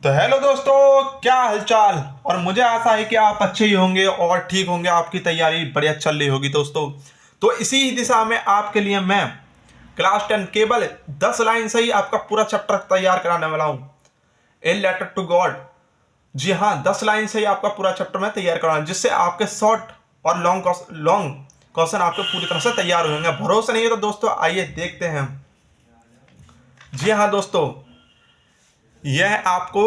तो हेलो दोस्तों, क्या हालचाल। और मुझे आशा है कि आप अच्छे ही होंगे और ठीक होंगे, आपकी तैयारी बढ़िया चल रही होगी दोस्तों। तो इसी दिशा में आपके लिए मैं क्लास 10 केवल 10 लाइन से ही आपका पूरा चैप्टर तैयार कराने वाला हूँ, ए लेटर टू गॉड। जी हाँ, 10 लाइन से ही आपका पूरा चैप्टर मैं तैयार कराऊंगा, जिससे आपके शॉर्ट और लॉन्ग क्वेश्चन आपके पूरी तरह से तैयार होंगे। भरोसा नहीं है तो दोस्तों आइए देखते हैं। जी हाँ दोस्तों, यह आपको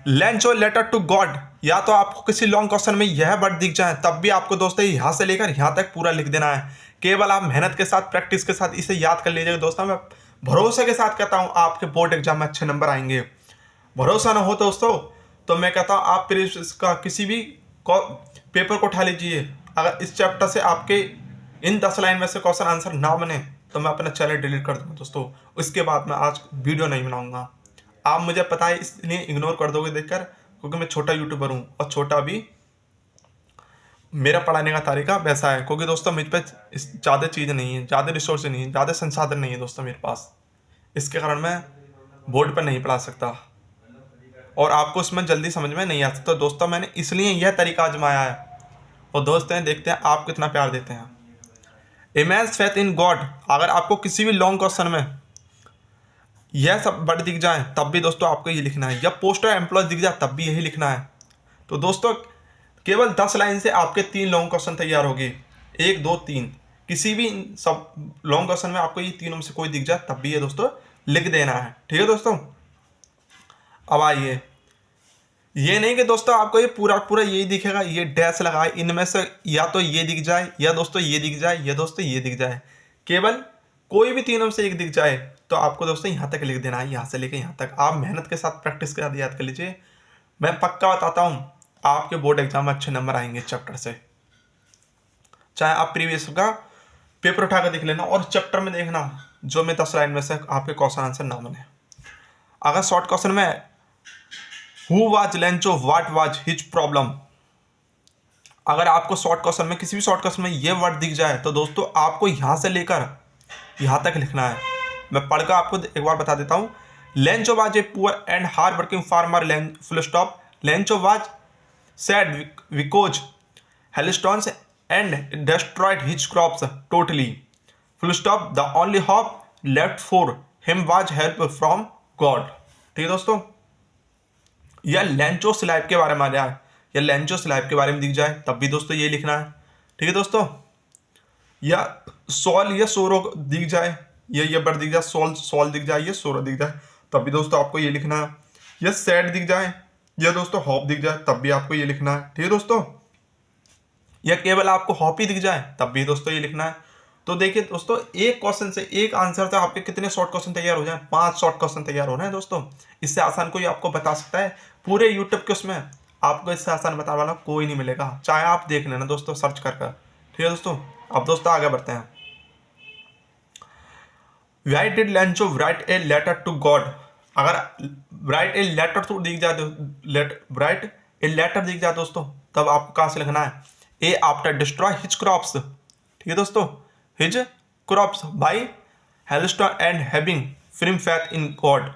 लेंच और लेटर टू गॉड, या तो आपको किसी लॉन्ग क्वेश्चन में यह वर्ड दिख जाए तब भी आपको दोस्तों यहाँ से लेकर यहाँ तक पूरा लिख देना है। केवल आप मेहनत के साथ, प्रैक्टिस के साथ इसे याद कर लीजिएगा दोस्तों। मैं भरोसे के साथ कहता हूँ आपके बोर्ड एग्जाम में अच्छे नंबर आएंगे। भरोसा ना हो दोस्तों तो मैं कहता हूँ आप फिर इसका किसी भी पेपर को उठा लीजिए। अगर इस चैप्टर से आपके इन 10 लाइन में से क्वेश्चन आंसर ना बने तो मैं अपना चैनल डिलीट कर दूंगा दोस्तों। उसके बाद मैं आज वीडियो नहीं बनाऊंगा। आप मुझे पता है इसलिए इग्नोर कर दोगे देखकर, क्योंकि मैं छोटा यूट्यूबर हूँ और छोटा भी मेरा पढ़ाने का तरीका वैसा है। क्योंकि दोस्तों मुझ पर ज़्यादा चीज़ नहीं है, ज़्यादा रिसोर्स नहीं है, ज़्यादा संसाधन नहीं है दोस्तों मेरे पास। इसके कारण मैं बोर्ड पर नहीं पढ़ा सकता और आपको इसमें जल्दी समझ में नहीं आ सकता। तो दोस्तों मैंने इसलिए यह तरीका आजमाया है और दोस्तों देखते हैं आप कितना प्यार देते हैं। इमेंस फेथ इन गॉड, अगर आपको किसी भी लॉन्ग क्वेश्चन में यह सब वर्ड दिख जाए तब भी दोस्तों आपको ये लिखना है, या पोस्टर एम्प्लॉय दिख जाए तब भी यही लिखना है। तो दोस्तों केवल 10 लाइन से आपके 3 लॉन्ग क्वेश्चन तैयार होंगे, 1 2 3। किसी भी सब लॉन्ग क्वेश्चन में आपको ये तीनों में से कोई दिख जाए तब भी ये दोस्तों लिख देना है। ठीक है दोस्तों। अब आइए, ये नहीं कि दोस्तों आपको ये पूरा पूरा यही दिखेगा, ये डैश लगाए, इनमें से या तो ये दिख जाए, या दोस्तों ये दिख जाए, या दोस्तों ये दिख जाए। केवल कोई भी तीनों में से एक दिख जाए तो आपको दोस्तों यहाँ तक लिख देना है, यहाँ से लेकर यहाँ तक। आप मेहनत के साथ, प्रैक्टिस के साथ याद कर लीजिए। मैं पक्का बताता हूँ आपके बोर्ड एग्जाम में अच्छे नंबर आएंगे चैप्टर से। चाहे आप प्रीवियस का पेपर उठा कर देख लेना और चैप्टर में देखना जो मैं 10 लाइन में से आपके क्वेश्चन आंसर ना बने। अगर शॉर्ट क्वेश्चन में who was Lencho, what was his problem, अगर आपको शॉर्ट क्वेश्चन में किसी भी शॉर्ट क्वेश्चन में ये वर्ड दिख जाए तो दोस्तों आपको यहाँ से लेकर यहाँ तक लिखना है। मैं पढ़कर आपको एक बार बता देता हूँ। Lencho was a poor and hard working farmer, full stop. Lencho was sad because hailstones and destroyed his crops totally, full stop. The only hope left for him was help from God. ठीक है दोस्तों, यह Lencho slab के बारे में आ जाए, या Lencho slab के बारे में दिख जाए तब भी दोस्तों ये लिखना है। ठीक है दोस्तों। या सॉल या सोरो दिख जाए, ये वर्ड दिख जाए, सॉल दिख जाए, ये सोरो दिख जाए तब भी दोस्तों आपको ये लिखना है। या सैड दिख जाए, या दोस्तों हॉप दिख जाए तब भी आपको ये लिखना है। ठीक है दोस्तों। या केवल आपको हॉप ही दिख जाए तब भी दोस्तों ये लिखना है। तो देखिए दोस्तों, एक क्वेश्चन से, एक आंसर से आपके कितने शॉर्ट क्वेश्चन तैयार हो जाए? 5 शॉर्ट क्वेश्चन तैयार हो रहे हैं दोस्तों। इससे आसान कोई आपको बता सकता है? पूरे यूट्यूब के उसमें आपको इससे आसान बताने वाला कोई नहीं मिलेगा, चाहे आप देख लेना दोस्तों सर्च कर कर। ठीक है दोस्तों। अब दोस्तों आगे बढ़ते हैं। Why did Lancho write a letter to God? अगर write a letter to दिख जाए, write a letter दिख जाए दोस्तों तब आपको कहाँ से लिखना है? A after destroy his crops, ठीक है दोस्तों, his crops by hailstorm and having firm faith in God.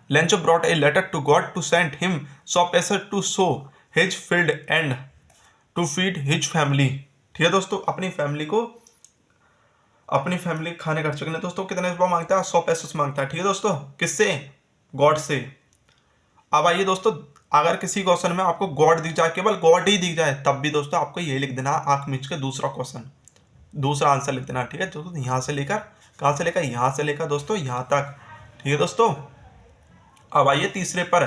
Lancho brought a letter to God to send him supplies to sow his field and to feed his family. ठीक है दोस्तों, अपनी family खाने खर्च के लिए दोस्तों कितने रुपये मांगता है? 100 पैसे मांगता है। ठीक है दोस्तों, किससे? गॉड से। अब आइए दोस्तों, अगर किसी क्वेश्चन में आपको गॉड दिख जाए, केवल गॉड ही दिख जाए तब भी दोस्तों आपको ये लिख देना, आंख मीच के दूसरा क्वेश्चन, दूसरा आंसर लिख देना। ठीक है दोस्तों, यहाँ से लेकर, कहाँ से लेकर? यहाँ से लेकर दोस्तों यहाँ तक। ठीक है दोस्तों। अब आइए तीसरे पर,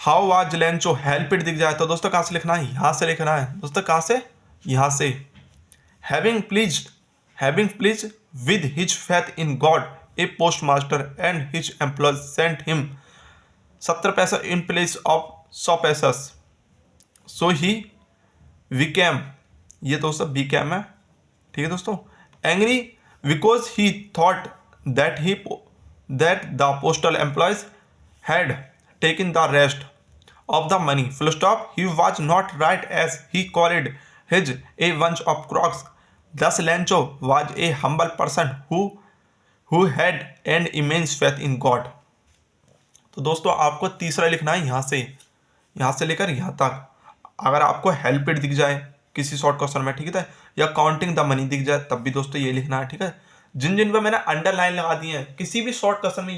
how was Lencho help it दिख जाए तो दोस्तों कहाँ से लिखना है? यहाँ से लिखना है दोस्तों। कहाँ से? यहाँ से। Having please with his faith in God a postmaster and his employ sent him 70 paisa in place of 100 पैसा, सो ही विकेम, ये दोस्तों बीकेम है। ठीक है दोस्तों। Angry because he thought that the postal employees had taken the rest of the money, full stop. He was not right as he called his a bunch of crocs. Thus Lancho was a humble person who who had an immense faith in God. तो दोस्तों आपको तीसरा लिखना है यहाँ से लेकर यहाँ तक। अगर आपको हेल्प इट दिख जाए किसी शॉर्ट क्वेश्चन में, ठीक है, या काउंटिंग द मनी दिख जाए तब भी दोस्तों ये लिखना है, ठीक है। जिन जिन पे मैंने अंडरलाइन लगा दी है किसी भी शॉर्ट क्वेश्चन में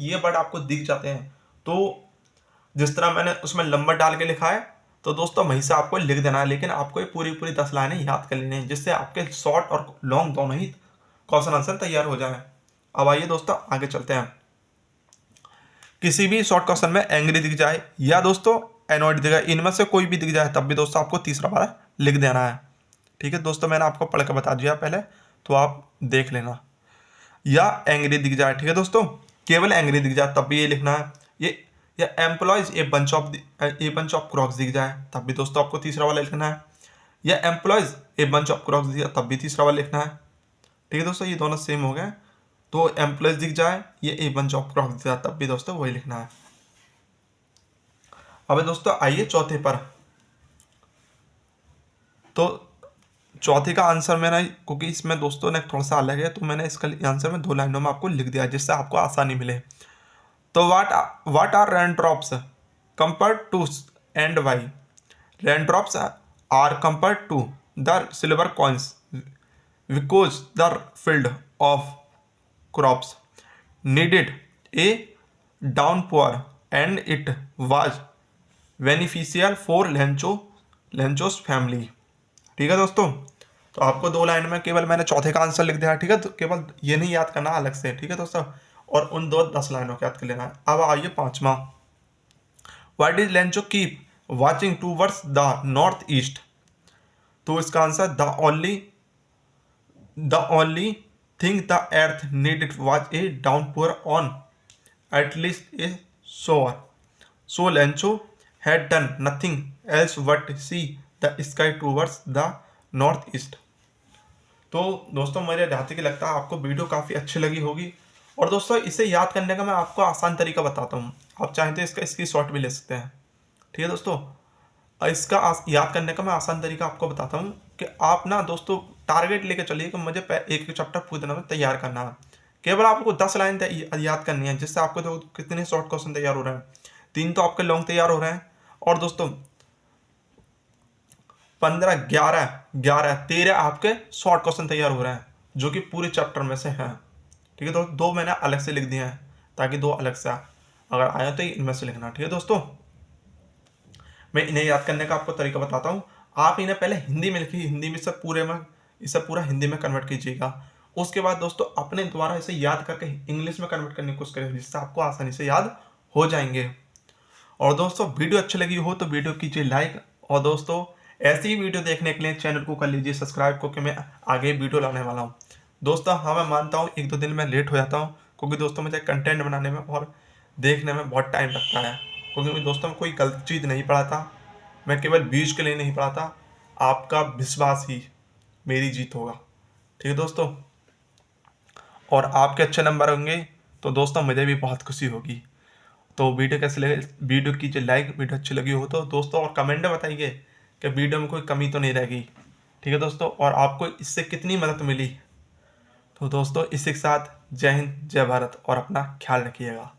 ये वर्ड आपको दिख जाते हैं, तो जिस तरह मैंने उसमें नंबर डाल के लिखा है तो दोस्तों वहीं से आपको लिख देना है। लेकिन आपको ये पूरी 10 लाइनें याद कर लेनी है जिससे आपके शॉर्ट और लॉन्ग दोनों ही क्वेश्चन आंसर तैयार हो जाए। अब आइए दोस्तों आगे चलते हैं। किसी भी शॉर्ट क्वेश्चन में एंग्री दिख जाए या दोस्तों एनॉयड दिख जाए, इनमें से कोई भी दिख जाए तब भी दोस्तों आपको तीसरा वाला लिख देना है, ठीक है। दोस्तों मैंने आपको पढ़ के बता दिया पहले, तो आप देख लेना। या एंग्री दिख जाए, ठीक है दोस्तों, केवल एंग्री दिख जाए तब भी ये लिखना है। ये या employees a bunch of Crocs दिख जाए तब भी दोस्तों आपको तीसरा वाला लिखना है। या employees a bunch of Crocs दिख जाए तब भी तीसरा वाला लिखना है, ठीक है दोस्तों। ये दोनों सेम हो गए। तो एम्प्लॉयज दिख जाए, ये ए बंच ऑफ क्रॉक्स दिख जाए तब भी दोस्तों वही लिखना है। अब दोस्तों आइए चौथे पर। तो चौथे का आंसर मैंने, क्योंकि इसमें दोस्तों ने थोड़ा सा अलग है, तो मैंने इसका आंसर में 2 लाइनों में आपको लिख दिया जिससे आपको आसानी मिले। तो what are raindrops compared to and why. Raindrops are compared to the silver coins because the field of crops needed a downpour and it was beneficial for Lencho's family, ठीक है दोस्तों। तो आपको 2 लाइन में केवल मैंने चौथे का आंसर लिख दिया, ठीक है। तो केवल ये नहीं याद करना अलग से, ठीक है दोस्तों, और उन 10 लाइनों को याद कर लेना है। अब आइए 5वां। Why did Lencho keep watching towards the north east. तो इसका answer the only think the earth needed was a downpour on at least a shower. So Lencho had done nothing else but see the sky towards the northeast. तो दोस्तों मेरे जहाँ तक लगता है आपको वीडियो काफ़ी अच्छी लगी होगी। और दोस्तों इसे याद करने का मैं आपको आसान तरीका बताता हूँ, आप चाहें तो इसका स्क्रीनशॉट भी ले सकते हैं, ठीक है दोस्तों। इसका याद करने का मैं आसान तरीका आपको बताता हूँ कि आप ना दोस्तों टारगेट लेके चलिए कि मुझे एक चैप्टर पूरे दिन में तैयार करना है। केवल आपको 10 लाइन याद करनी है जिससे आपको तो कितने शॉर्ट क्वेश्चन तैयार हो रहे हैं, 3 तो आपके लॉन्ग तैयार हो रहे हैं, और दोस्तों 15, 11, 13 आपके शॉर्ट क्वेश्चन तैयार हो रहे हैं जो कि पूरे चैप्टर में से हैं, ठीक है। तो 2 मैंने अलग से लिख दिए हैं ताकि 2 अलग से अगर आया तो इनमें से लिखना, ठीक है दोस्तों। मैं इन्हें याद करने का आपको तरीका बताता हूँ। आप इन्हें पहले हिंदी में लिखिए, हिंदी में इसे पूरा हिंदी में कन्वर्ट कीजिएगा। उसके बाद दोस्तों अपने द्वारा इसे याद करके इंग्लिश में कन्वर्ट करने की कोशिश करें जिससे आपको आसानी से याद हो जाएंगे। और दोस्तों वीडियो अच्छी लगी हो तो वीडियो कीजिए लाइक, और दोस्तों ऐसी ही वीडियो देखने के लिए चैनल को कर लीजिए सब्सक्राइब, क्योंकि मैं आगे वीडियो लाने वाला हूँ दोस्तों। हाँ मैं मानता हूँ 1-2 दिन में लेट हो जाता हूँ, क्योंकि दोस्तों मुझे कंटेंट बनाने में और देखने में बहुत टाइम लगता है, क्योंकि मैं दोस्तों कोई गलत चीज़ नहीं पढ़ाता, मैं केवल व्यूज के लिए नहीं पढ़ाता, आपका विश्वास ही मेरी जीत होगा, ठीक है दोस्तों। और आपके अच्छे नंबर होंगे तो दोस्तों मुझे भी बहुत खुशी होगी। तो वीडियो कैसे लगे, वीडियो कीजिए लाइक, वीडियो अच्छी लगी हो तो दोस्तों, और कमेंट में बताइए कि वीडियो में कोई कमी तो नहीं रहेगी, ठीक है दोस्तों, और आपको इससे कितनी मदद मिली। तो दोस्तों इसी के साथ जय हिंद, जय भारत, और अपना ख्याल रखिएगा।